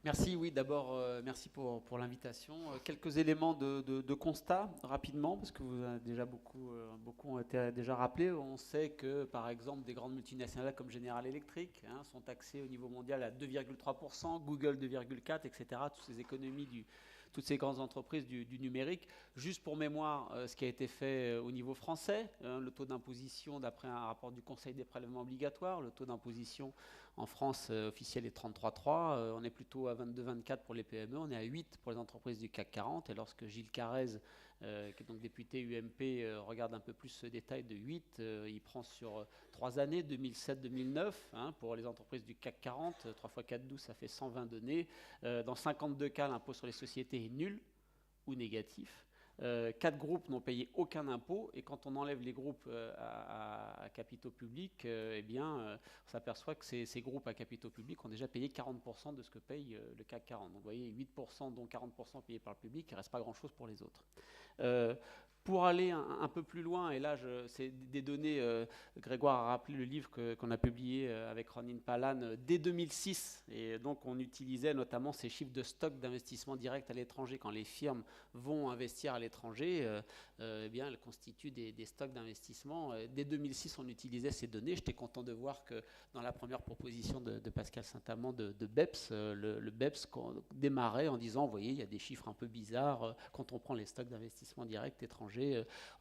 Merci, oui, d'abord, merci pour l'invitation. Quelques éléments de constat rapidement, parce que vous avez déjà beaucoup ont été déjà rappelés. On sait que, par exemple, des grandes multinationales comme General Electric sont taxées au niveau mondial à 2,3%, Google 2,4%, etc. Toutes ces grandes entreprises du numérique. Juste pour mémoire, ce qui a été fait au niveau français, le taux d'imposition, d'après un rapport du Conseil des prélèvements obligatoires, le taux d'imposition en France, officiel est 33,3. On est plutôt à 22-24 pour les PME. On est à 8 pour les entreprises du CAC 40. Et lorsque Gilles Carrez, qui est donc député UMP, regarde un peu plus ce détail de 8, il prend sur 3 années, 2007-2009, pour les entreprises du CAC 40. 3 x 4, 12, ça fait 120 données. Dans 52 cas, l'impôt sur les sociétés est nul ou négatif. 4 groupes n'ont payé aucun impôt et quand on enlève les groupes à capitaux publics, on s'aperçoit que ces groupes à capitaux publics ont déjà payé 40% de ce que paye le CAC 40. Donc vous voyez, 8% dont 40% payés par le public, il ne reste pas grand-chose pour les autres. Euh, pour aller un peu plus loin, et là c'est des données, Grégoire a rappelé le livre qu'on a publié avec Ronin Palan dès 2006, et donc on utilisait notamment ces chiffres de stock d'investissement direct à l'étranger. Quand les firmes vont investir à l'étranger, elles constituent des stocks d'investissement. Dès 2006, on utilisait ces données. J'étais content de voir que dans la première proposition de Pascal Saint-Amand de BEPS, le BEPS démarrait en disant, vous voyez, il y a des chiffres un peu bizarres quand on prend les stocks d'investissement direct étrangers.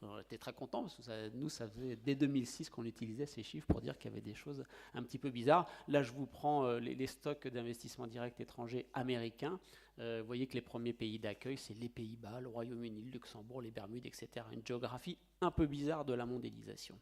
On était très contents parce que ça faisait dès 2006 qu'on utilisait ces chiffres pour dire qu'il y avait des choses un petit peu bizarres. Là, je vous prends les stocks d'investissement direct étrangers américains. Vous voyez que les premiers pays d'accueil, c'est les Pays-Bas, le Royaume-Uni, le Luxembourg, les Bermudes, etc. Une géographie un peu bizarre de la mondialisation.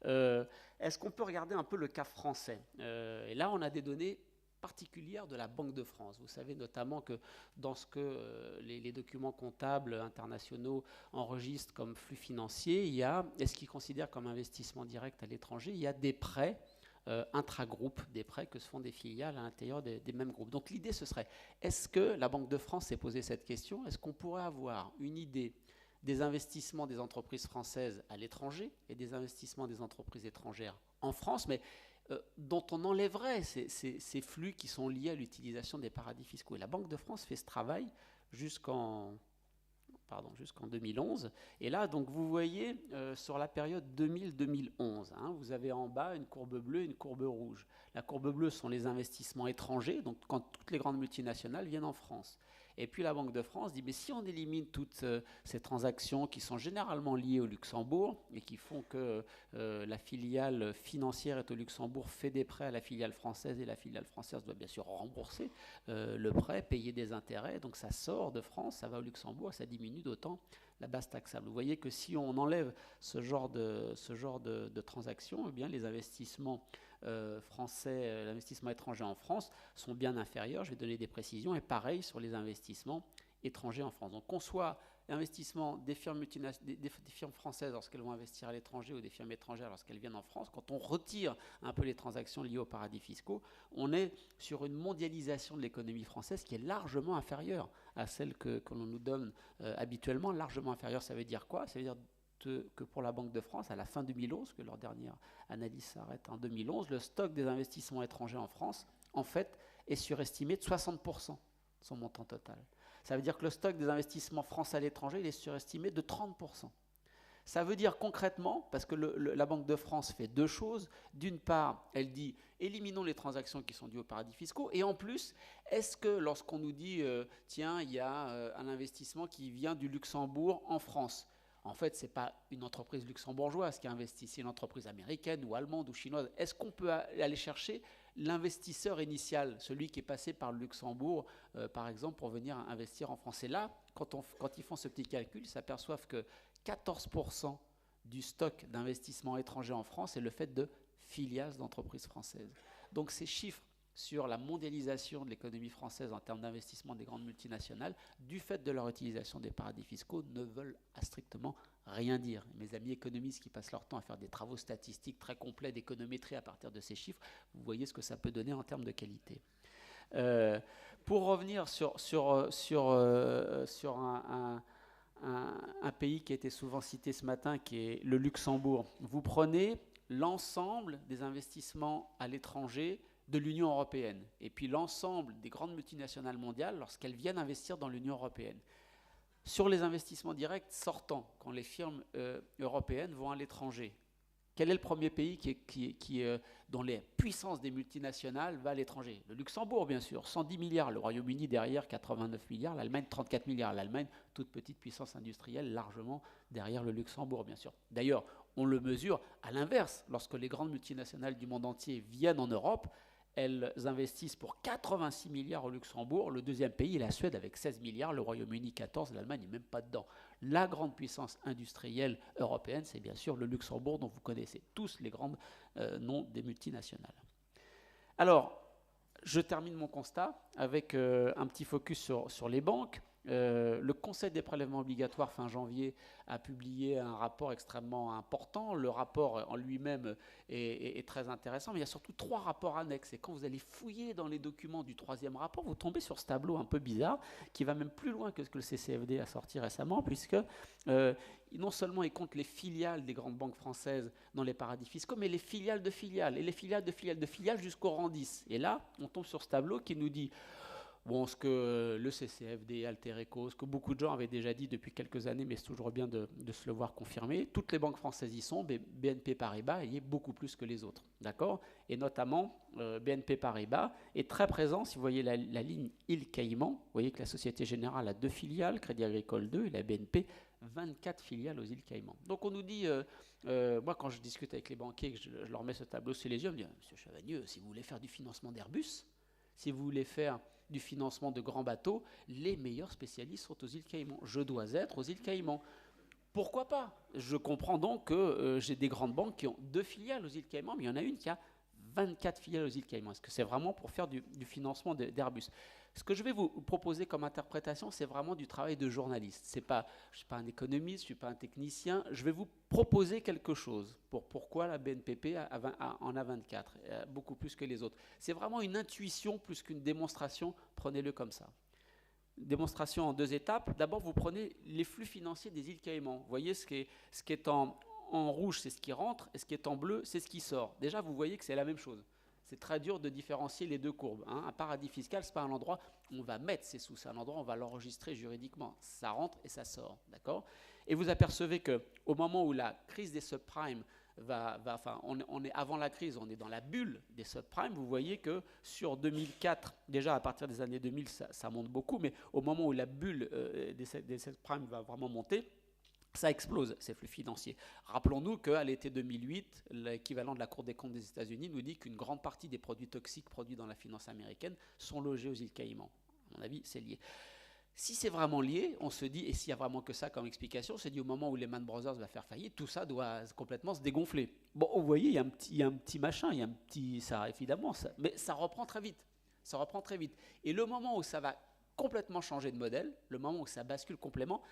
Est-ce qu'on peut regarder un peu le cas français? Et là, on a des données particulière de la Banque de France. Vous savez notamment que dans ce que les documents comptables internationaux enregistrent comme flux financiers, il y a, et ce qu'ils considèrent comme investissement direct à l'étranger, il y a des prêts intragroupes, des prêts que se font des filiales à l'intérieur des mêmes groupes. Donc l'idée, ce serait, est-ce que la Banque de France s'est posé cette question? Est-ce qu'on pourrait avoir une idée des investissements des entreprises françaises à l'étranger et des investissements des entreprises étrangères en France, mais dont on enlèverait ces flux qui sont liés à l'utilisation des paradis fiscaux. Et la Banque de France fait ce travail jusqu'en jusqu'en 2011. Et là, donc, vous voyez, sur la période 2000-2011, vous avez en bas une courbe bleue et une courbe rouge. La courbe bleue sont les investissements étrangers, donc quand toutes les grandes multinationales viennent en France. Et puis la Banque de France dit, mais si on élimine toutes ces transactions qui sont généralement liées au Luxembourg et qui font que la filiale financière est au Luxembourg, fait des prêts à la filiale française et la filiale française doit bien sûr rembourser le prêt, payer des intérêts, donc ça sort de France, ça va au Luxembourg, ça diminue d'autant la base taxable. Vous voyez que si on enlève ce genre de transactions, eh bien les investissements français, l'investissement étranger en France sont bien inférieurs. Je vais donner des précisions. Et pareil sur les investissements étrangers en France. Donc qu'on soit investissement des firmes, des firmes françaises lorsqu'elles vont investir à l'étranger ou des firmes étrangères lorsqu'elles viennent en France, quand on retire un peu les transactions liées aux paradis fiscaux, on est sur une mondialisation de l'économie française qui est largement inférieure à celle que l'on nous donne habituellement. Largement inférieure, ça veut dire quoi? Ça veut dire que pour la Banque de France, à la fin 2011, que leur dernière analyse s'arrête en 2011, le stock des investissements étrangers en France, en fait, est surestimé de 60% de son montant total. Ça veut dire que le stock des investissements français à l'étranger, il est surestimé de 30%. Ça veut dire concrètement, parce que la Banque de France fait deux choses. D'une part, elle dit éliminons les transactions qui sont dues aux paradis fiscaux. Et en plus, est-ce que lorsqu'on nous dit tiens, il y a un investissement qui vient du Luxembourg en France, en fait, ce n'est pas une entreprise luxembourgeoise qui investit, c'est une entreprise américaine ou allemande ou chinoise. Est-ce qu'on peut aller chercher l'investisseur initial, celui qui est passé par le Luxembourg, par exemple, pour venir investir en France? Et là, quand ils font ce petit calcul, ils s'aperçoivent que 14% du stock d'investissement étranger en France est le fait de filiales d'entreprises françaises. Donc ces chiffres sur la mondialisation de l'économie française en termes d'investissement des grandes multinationales, du fait de leur utilisation des paradis fiscaux, ne veulent strictement rien dire. Mes amis économistes qui passent leur temps à faire des travaux statistiques très complets d'économétrie à partir de ces chiffres, vous voyez ce que ça peut donner en termes de qualité. Pour revenir sur un pays qui a été souvent cité ce matin, qui est le Luxembourg. Vous prenez l'ensemble des investissements à l'étranger de l'Union européenne. Et puis l'ensemble des grandes multinationales mondiales lorsqu'elles viennent investir dans l'Union européenne. Sur les investissements directs sortants, quand les firmes européennes vont à l'étranger, quel est le premier pays dont les puissances des multinationales va à l'étranger? Le Luxembourg, bien sûr, 110 milliards. Le Royaume-Uni, derrière, 89 milliards. L'Allemagne, 34 milliards. L'Allemagne, toute petite puissance industrielle, largement derrière le Luxembourg, bien sûr. D'ailleurs, on le mesure à l'inverse. Lorsque les grandes multinationales du monde entier viennent en Europe, elles investissent pour 86 milliards au Luxembourg. Le deuxième pays est la Suède avec 16 milliards. Le Royaume-Uni, 14. L'Allemagne n'est même pas dedans. La grande puissance industrielle européenne, c'est bien sûr le Luxembourg, dont vous connaissez tous les grands noms des multinationales. Alors, je termine mon constat avec un petit focus sur les banques. Le Conseil des prélèvements obligatoires, fin janvier, a publié un rapport extrêmement important. Le rapport en lui-même est très intéressant, mais il y a surtout 3 rapports annexes. Et quand vous allez fouiller dans les documents du 3e rapport, vous tombez sur ce tableau un peu bizarre, qui va même plus loin que ce que le CCFD a sorti récemment, puisque non seulement il compte les filiales des grandes banques françaises dans les paradis fiscaux, mais les filiales de filiales, et les filiales de filiales de filiales jusqu'au rang 10. Et là, on tombe sur ce tableau qui nous dit... Bon, ce que le CCFD, Altereco, ce que beaucoup de gens avaient déjà dit depuis quelques années, mais c'est toujours bien de se le voir confirmer. Toutes les banques françaises y sont, mais BNP Paribas y est beaucoup plus que les autres, d'accord? Et notamment, BNP Paribas est très présent, si vous voyez la ligne Île Caïmans, vous voyez que la Société Générale a 2 filiales, Crédit Agricole 2, et la BNP, 24 filiales aux îles Caïmans. Donc on nous dit, moi quand je discute avec les banquiers, que je leur mets ce tableau sous les yeux, on me dit, Monsieur Chavagneux, si vous voulez faire du financement d'Airbus, si vous voulez faire du financement de grands bateaux, les meilleurs spécialistes sont aux îles Caïmans. Je dois être aux îles Caïmans. Pourquoi pas? Je comprends donc que j'ai des grandes banques qui ont 2 filiales aux îles Caïmans, mais il y en a une qui a 24 filiales aux îles Caïmans. Est-ce que c'est vraiment pour faire du financement d'Airbus? Ce que je vais vous proposer comme interprétation, c'est vraiment du travail de journaliste. Je ne suis pas un économiste, je ne suis pas un technicien. Je vais vous proposer quelque chose pour pourquoi la BNPP en a 24, beaucoup plus que les autres. C'est vraiment une intuition plus qu'une démonstration. Prenez-le comme ça. Démonstration en 2 étapes. D'abord, vous prenez les flux financiers des îles Caïmans. Vous voyez ce qui est en rouge, c'est ce qui rentre, et ce qui est en bleu, c'est ce qui sort. Déjà, vous voyez que c'est la même chose. C'est très dur de différencier les 2 courbes. Hein. Un paradis fiscal, ce n'est pas un endroit où on va mettre ses sous, c'est un endroit où on va l'enregistrer juridiquement. Ça rentre et ça sort, d'accord? Et vous apercevez qu'au moment où la crise des subprimes on est avant la crise, on est dans la bulle des subprimes, vous voyez que sur 2004, déjà à partir des années 2000, ça monte beaucoup, mais au moment où la bulle des subprimes va vraiment monter, ça explose, ces flux financiers. Rappelons-nous qu'à l'été 2008, l'équivalent de la Cour des comptes des États-Unis nous dit qu'une grande partie des produits toxiques produits dans la finance américaine sont logés aux îles Caïmans. À mon avis, c'est lié. Si c'est vraiment lié, on se dit, et s'il n'y a vraiment que ça comme explication, on se dit au moment où Lehman Brothers va faire faillite, tout ça doit complètement se dégonfler. Bon, vous voyez, il y a un petit machin, il y a un petit... ça évidemment, mais ça reprend très vite. Ça reprend très vite. Et le moment où ça va complètement changer de modèle, le moment où ça bascule complètement,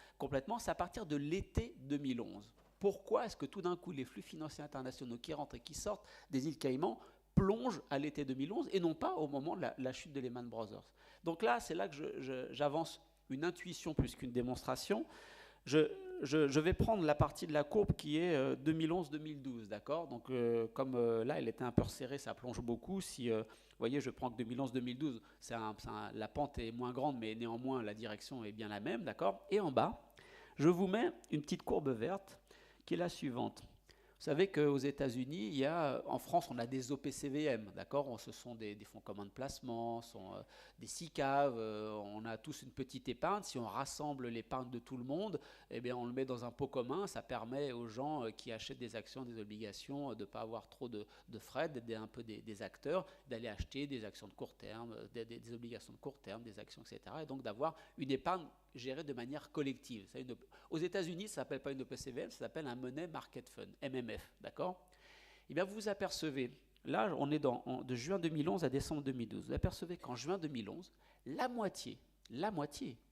c'est à partir de l'été 2011. Pourquoi est-ce que tout d'un coup les flux financiers internationaux qui rentrent et qui sortent des îles Caïmans plongent à l'été 2011 et non pas au moment de la chute de Lehman Brothers? Donc là, c'est là que j'avance une intuition plus qu'une démonstration. Je vais prendre la partie de la courbe qui est 2011-2012, d'accord? Donc comme là, elle était un peu resserrée, ça plonge beaucoup. Si vous voyez, je prends que 2011-2012, la pente est moins grande, mais néanmoins, la direction est bien la même, d'accord? Et en bas, je vous mets une petite courbe verte qui est la suivante. Vous savez qu'aux États-Unis, en France, on a des OPCVM, d'accord? Ce sont des fonds communs de placement, des SICAV, on a tous une petite épargne. Si on rassemble l'épargne de tout le monde, eh bien, on le met dans un pot commun. Ça permet aux gens qui achètent des actions, des obligations, de ne pas avoir trop de frais, d'aider un peu des acteurs, d'aller acheter des actions de court terme, des obligations de court terme, des actions, etc. Et donc d'avoir une épargne gérée de manière collective. Aux États-Unis, ça ne s'appelle pas une OPCVM, ça s'appelle un Money Market Fund, MMF, d'accord? Et bien vous vous apercevez, là on est de juin 2011 à décembre 2012, vous apercevez qu'en juin 2011, la moitié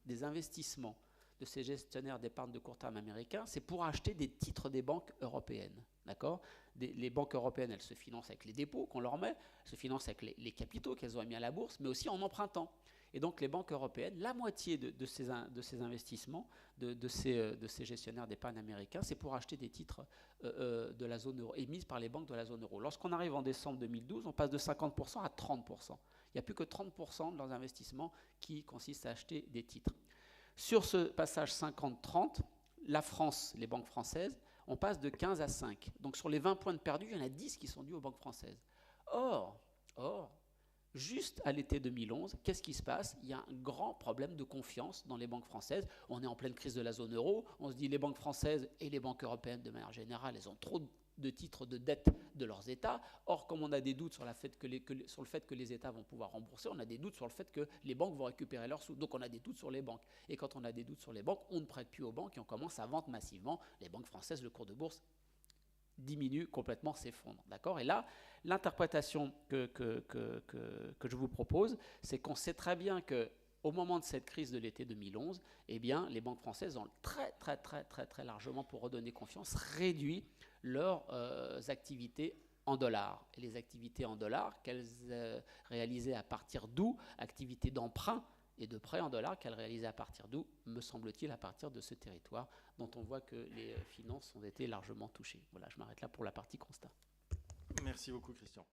des investissements de ces gestionnaires d'épargne de court terme américains, c'est pour acheter des titres des banques européennes, d'accord? Les banques européennes, elles se financent avec les dépôts qu'on leur met, elles se financent avec les capitaux qu'elles ont mis à la bourse, mais aussi en empruntant. Et donc les banques européennes, la moitié de ces investissements, de ces gestionnaires d'épargne américains, c'est pour acheter des titres de la zone euro, émises par les banques de la zone euro. Lorsqu'on arrive en décembre 2012, on passe de 50% à 30%. Il n'y a plus que 30% de leurs investissements qui consistent à acheter des titres. Sur ce passage 50-30, la France, les banques françaises, on passe de 15 à 5. Donc sur les 20 points de perdus, il y en a 10 qui sont dus aux banques françaises. Or, juste à l'été 2011, qu'est-ce qui se passe? Il y a un grand problème de confiance dans les banques françaises. On est en pleine crise de la zone euro. On se dit les banques françaises et les banques européennes de manière générale, elles ont trop de titres de dette de leurs États. Or, comme on a des doutes sur le fait que les États vont pouvoir rembourser, on a des doutes sur le fait que les banques vont récupérer leurs sous. Donc on a des doutes sur les banques. Et quand on a des doutes sur les banques, on ne prête plus aux banques et on commence à vendre massivement. Les banques françaises, le cours de bourse diminue complètement, s'effondre. D'accord? Et là, l'interprétation que je vous propose, c'est qu'on sait très bien qu'au moment de cette crise de l'été 2011, eh bien, les banques françaises ont très largement, pour redonner confiance, réduit leurs activités en dollars. Et les activités en dollars qu'elles réalisaient à partir d'où? Activités d'emprunt et de prêts en dollars qu'elles réalisaient à partir d'où? Me semble-t-il, à partir de ce territoire dont on voit que les finances ont été largement touchées. Voilà, je m'arrête là pour la partie constat. Merci beaucoup, Christian.